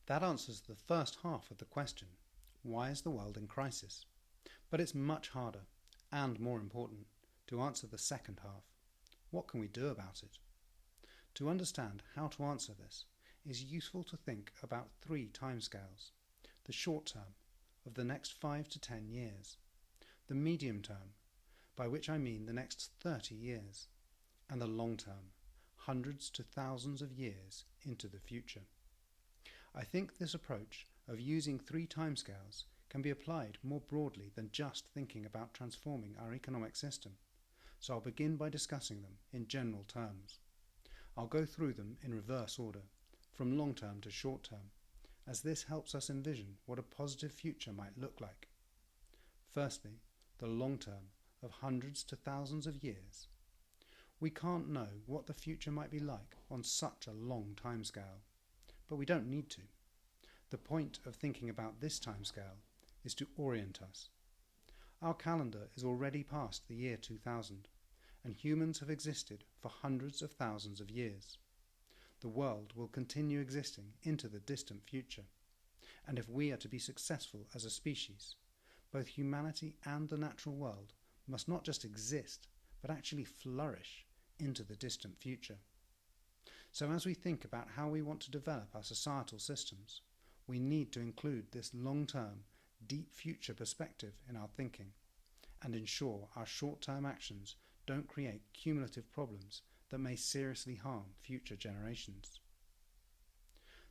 That answers the first half of the question, why is the world in crisis? But it's much harder, and more important, to answer the second half, what can we do about it? To understand how to answer this, it is useful to think about three timescales: the short term, of the next 5 to 10 years, the medium term, by which I mean the next 30 years, and the long term, hundreds to thousands of years into the future. I think this approach of using three timescales can be applied more broadly than just thinking about transforming our economic system, so I'll begin by discussing them in general terms. I'll go through them in reverse order, from long term to short term, as this helps us envision what a positive future might look like. Firstly, the long term of hundreds to thousands of years. We can't know what the future might be like on such a long timescale, but we don't need to. The point of thinking about this timescale is to orient us. Our calendar is already past the year 2000, and humans have existed for hundreds of thousands of years. The world will continue existing into the distant future, and if we are to be successful as a species, both humanity and the natural world must not just exist, but actually flourish into the distant future. So as we think about how we want to develop our societal systems, we need to include this long-term, deep future perspective in our thinking, and ensure our short-term actions don't create cumulative problems that may seriously harm future generations.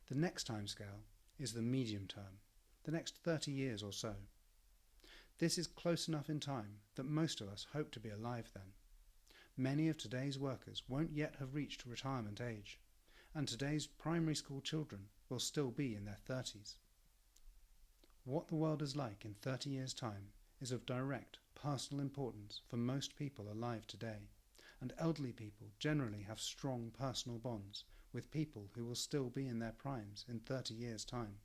The next timescale is the medium term, the next 30 years or so. This is close enough in time that most of us hope to be alive then. Many of today's workers won't yet have reached retirement age, and today's primary school children will still be in their 30s. What the world is like in 30 years' time is of direct personal importance for most people alive today, and elderly people generally have strong personal bonds with people who will still be in their primes in 30 years' time.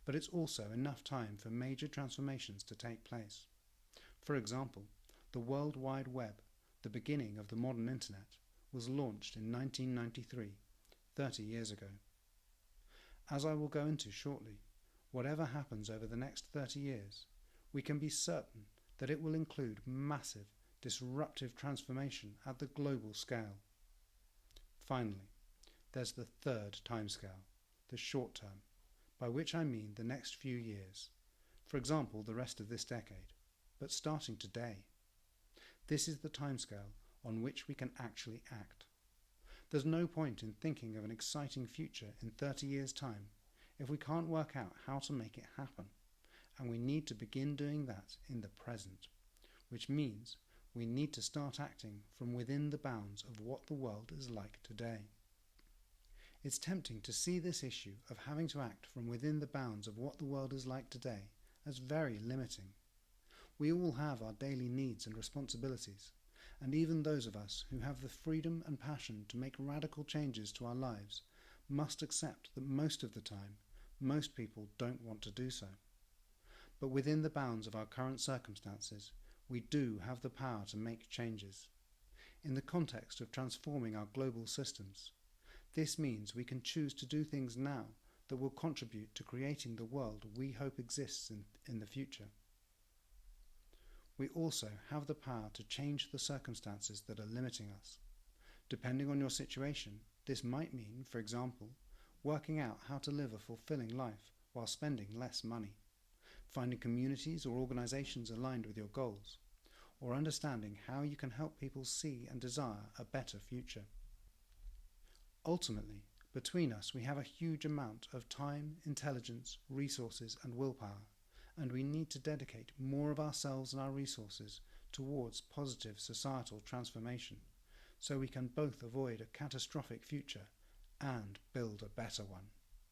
But it's also enough time for major transformations to take place. For example, the World Wide Web, the beginning of the modern internet, was launched in 1993, 30 years ago. As I will go into shortly, whatever happens over the next 30 years, we can be certain that it will include massive, disruptive transformation at the global scale. Finally, there's the third timescale, the short term, by which I mean the next few years, for example the rest of this decade, but starting today. This is the timescale on which we can actually act. There's no point in thinking of an exciting future in 30 years' time if we can't work out how to make it happen, and we need to begin doing that in the present, which means we need to start acting from within the bounds of what the world is like today. It's tempting to see this issue of having to act from within the bounds of what the world is like today as very limiting. We all have our daily needs and responsibilities, and even those of us who have the freedom and passion to make radical changes to our lives must accept that most of the time, most people don't want to do so. But within the bounds of our current circumstances, we do have the power to make changes. In the context of transforming our global systems, this means we can choose to do things now that will contribute to creating the world we hope exists in the future. We also have the power to change the circumstances that are limiting us. Depending on your situation, this might mean, for example, working out how to live a fulfilling life while spending less money, finding communities or organizations aligned with your goals, or understanding how you can help people see and desire a better future. Ultimately, between us we have a huge amount of time, intelligence, resources and willpower, and we need to dedicate more of ourselves and our resources towards positive societal transformation, so we can both avoid a catastrophic future and build a better one.